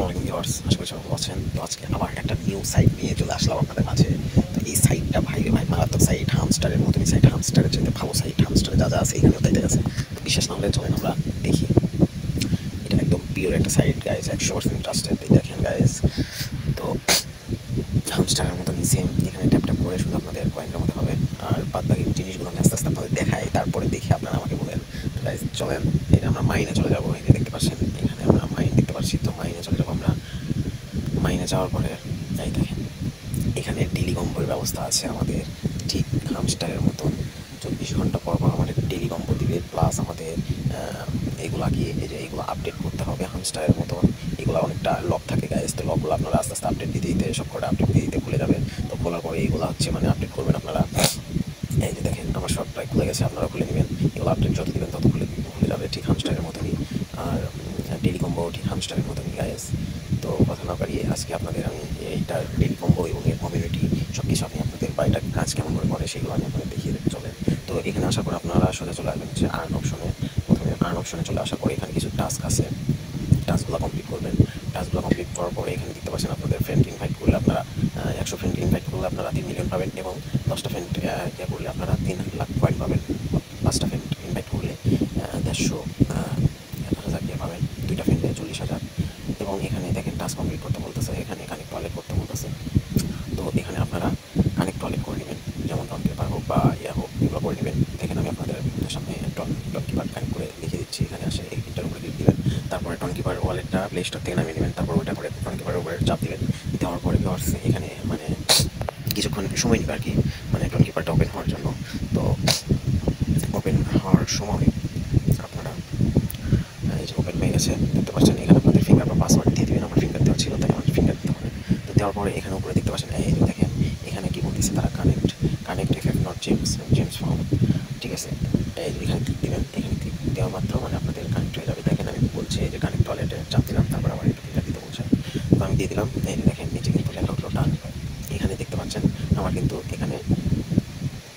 আসসালামু আলাইকুম ভিউয়ার্স, আশা করি সবাই ভালো আছেন। তো আজকে আবার একটা নিউ সাইট নিয়ে চলে আসলাম আপনাদের মাঝে। তো এই সাইটটা ভাই মারাত্মক সাইট, হামস্টারের মতনই সাইট, হামস্টারের চাইতে ভালো সাইট, হামস্টারে যা যা আছে এখানেও তাই আছে। তো বিশ্বাস না হলে চলেন আমরা দেখি। এটা একদম পিওর একটা সাইট গাইজ, 100% ট্রাস্টেড। দেখেন গাইজ, তো হামস্টারের মতনই সেম। এখানে ট্যাপ ট্যাপ করে শুধু আপনাদের কয়েনটা মতো হবে, আর বাদ বাকি জিনিসগুলো আমি আস্তে আস্তে আপনাদের দেখাই, তারপরে দেখি আপনারা আমাকে বলেন। তো গাইজ চলেন, এটা আমরা মাইনে চলে যাবো। এই যে দেখতে পাচ্ছেন এখানে আমরা মাইন দেখতে পাচ্ছি, তো মাইনে চলে যাবো আমরা। মাইনে যাওয়ার পরে এই দেখেন এখানে ডেলি কম্বোর ব্যবস্থা আছে আমাদের, ঠিক হামস্টারের মতন। 24 ঘন্টা পর পর আমাদের ডেলি কম্বো দিবে, প্লাস আমাদের এগুলা কি এই যে এগুলো আপডেট করতে হবে হামস্টারের মতন। এগুলো অনেকটা লক থাকে গাইজ, তো লকগুলো আপনারা আস্তে আস্তে আপডেট দিতে দিতে সব করে আপডেট দিতে দিতে খুলে যাবে। তো খোলার পরে এগুলো হচ্ছে মানে আপডেট করবেন আপনারা। এই যে দেখেন আমার সব প্রায় খুলে গেছে, আপনারা খুলে নেবেন। এগুলো আপডেট যত দিবেন তত খুলে খুলে যাবে, ঠিক হামস্টারের মতনই। আর ডেলি কম্বো ঠিক হামস্টারের মতনই গাইজ। তো কথা না পারিয়ে আজকে আপনাদের আমি এইটার ডেলি কম্বো এবং এর কমিউনিটি সব কিছু আমি আপনাদের বা এটা কাজ কেমন করে করে সেগুলো আমি আপনাদের দেখিয়ে দিতে চলেন। তো এখানে আসার পর আপনারা সোজা চলে আসবেন হচ্ছে আর্ন অপশনে। প্রথমে আর্ন অপশনে চলে আসার পরে এখানে কিছু টাস্ক আছে, টাস্কগুলো কমপ্লিট করবেন। টাস্কগুলো কমপ্লিট করার পরে এখানে দেখতে পাচ্ছেন আপনাদের ফ্রেন্ড ইনভাইট করলে আপনারা 100 ফ্রেন্ড ইনভাইট করলে আপনারা 3 মিলিয়ন পাবেন, এবং 10টা ফ্রেন্ড ইয়ে করলে আপনারা 3 লাখ কয়েন পাবেন। 5টা ফ্রেন্ড ইনভাইট করলে 150,000 ইয়ে পাবেন। 2টা ফ্রেন্ডে 40,000। এবং এখানে দেখেন টাস্ক কমপ্লিট করতে বলতেছে, এখানে কানেক্ট ওয়ালেট করতে বলতেছে। তো এখানে আপনারা কানেক্ট ওয়ালেট করে নেবেন, যেমন টন কিপার হোক বা ইয়া হোক, এগুলো করে নেবেন। দেখেন আমি আপনাদের সামনে টন কিপার কানেক্ট করে দেখিয়ে দিচ্ছি। এখানে আসে এইটার উপরে ক্লিক দিবেন, তারপরে টন কিপার ওয়ালেটটা প্লে স্টোর থেকে নামিয়ে নেবেন, তারপর ওইটা করে টন কিপারের উপরে চাপ দিবেন। দেওয়ার পরে এখানে মানে কিছুক্ষণ সময় নেবে আর কি, মানে টন কিপারটা ওপেন হওয়ার জন্য। তো ওপেন হওয়ার সময় আপনারা এই যে ওপেন হয়ে গেছে দেখতে পাচ্ছেন। এখানে আপনাদের ফিঙ্গার বা পাসওয়ার্ড দিয়ে দেবেন। আমার ফিঙ্গার দেওয়া ছিল তাই আমার ফিঙ্গার দিতে হবে। তো দেওয়ার পরে এখানে উপরে দেখতে পাচ্ছেন এই যে দেখেন এখানে কি বলতেছে তারা, connect F not James form. ঠিক আছে, এই এখানে ক্লিক দেবেন। এখানে ক্লিক দেওয়া মাত্র মানে আপনাদের কানেক্ট হয়ে যাবে। দেখেন আমি বলছি এই যে কানেক্ট ওয়ালেটে চাপ দিলাম, তারপর আমার একটু ফিঙ্গার দিতে বলছে, তো আমি দিয়ে দিলাম। এই যে দেখেন নিচে কিন্তু লেখা উঠলো ডান। এখানে দেখতে পাচ্ছেন আমার কিন্তু এখানে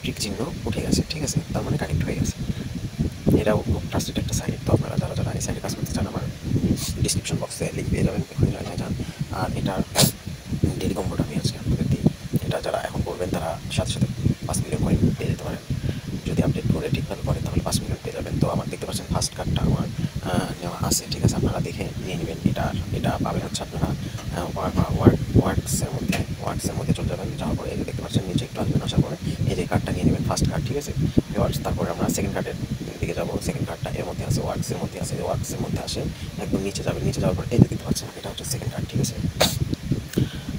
ক্লিক চিহ্ন উঠে গেছে। ঠিক আছে, তার মানে কানেক্ট হয়ে গেছে। এটাও খুব ট্রাস্টেড একটা সাইট। তো আপনারা যারা যারা এই সাইটে কাজ করতে চান আমার ডিসক্রিপশন বক্সে লিঙ্ক পেয়ে যাবেন, এখানে জয়েন যান। আর এটার ডেলি কম্বোটা আমি আজকে আপনাদের দিই। এটা যারা এখন করবেন তারা সাথে সাথে 5 মিলিয়ন কয়েন পেয়ে যেতে পারেন। যদি আপডেট করে ঠিকভাবে করেন তাহলে 5 মিলিয়ন পেয়ে যাবেন। তো আমার দেখতে পাচ্ছেন ফার্স্ট কার্ডটা আমার নেওয়া আছে। ঠিক আছে, আপনারা দেখে নিয়ে নেবেন। এটা পাবেন হচ্ছে আপনারা ওয়ার্কসের মধ্যে চলে যাবেন। যাওয়ার পরে এই যে দেখতে পাচ্ছেন নিচে একটু আসবেন, আসার পরে এই যে কার্ডটা নিয়ে নেবেন, ফার্স্ট কার্ড। ঠিক আছে ভিউয়ার্স, তারপরে আমরা সেকেন্ড কার্ডের দিকে যাবো। সেকেন্ড কার্ডটা এর মধ্যে আছে, ওয়ার্কসের মধ্যে আছে। ওয়ার্কসের মধ্যে আসে একদম নিচে যাবেন। নিচে যাওয়ার পর এই যে দেখতে পাচ্ছেন এটা হচ্ছে সেকেন্ড কার্ড। ঠিক আছে,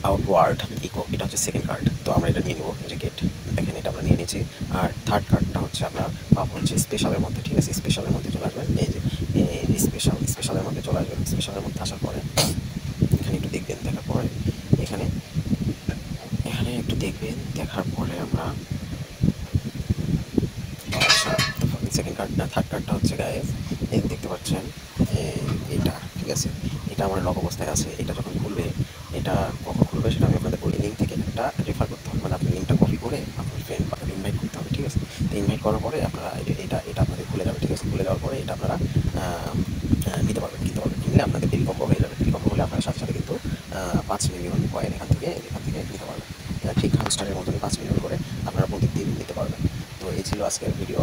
আউটওয়ার্ড ইকো, এটা হচ্ছে সেকেন্ড কার্ড। তো আমরা এটা নিয়ে নেবো, যে গেট। দেখেন এটা আমরা নিয়ে নিয়েছি। আর থার্ড কার্ডটা হচ্ছে আপনার পাবো হচ্ছে স্পেশালের মধ্যে। ঠিক আছে, স্পেশালের মধ্যে চলে আসবেন। এই যে স্পেশালের মধ্যে চলে আসবেন। স্পেশালের মধ্যে আসার পরে এখানে একটু দেখবেন, দেখার পরে এখানে একটু দেখবেন, দেখার পরে আমরা আচ্ছা সেকেন্ড কার্ড না থার্ড কার্ডটা হচ্ছে গাইস এই দেখতে পাচ্ছেন এইটা। ঠিক আছে, এটা আমার লক অবস্থায় আছে। এটা যখন খুলবে, এটা কখন খুলবে সেটা আমি আপনাদের বলি। লিঙ্ক থেকে একটা রেফার করতে হবে, মানে আপনি লিঙ্কটা কপি করে আপনার ফ্রেন্ড বা ইনভাইট করতে হবে। ঠিক আছে, তো ইনভাইট করার পরে আপনারা এটা আপনাদের খুলে যাবে। ঠিক আছে, খুলে যাওয়ার পরে এটা আপনারা নিতে পারবেন, কিনলে আপনাদের ডেলি কম্বো হয়ে যাবে। ডেলি কম্বো হলে আপনারা সাথে সাথে কিন্তু 5 মিলিয়ন কয়েন এখান থেকে নিতে পারবেন। ঠিক হামস্টারের মতনই 5 মিলিয়ন করে আপনারা প্রত্যেক দিন নিতে পারবেন। তো এই ছিল আজকের ভিডিও।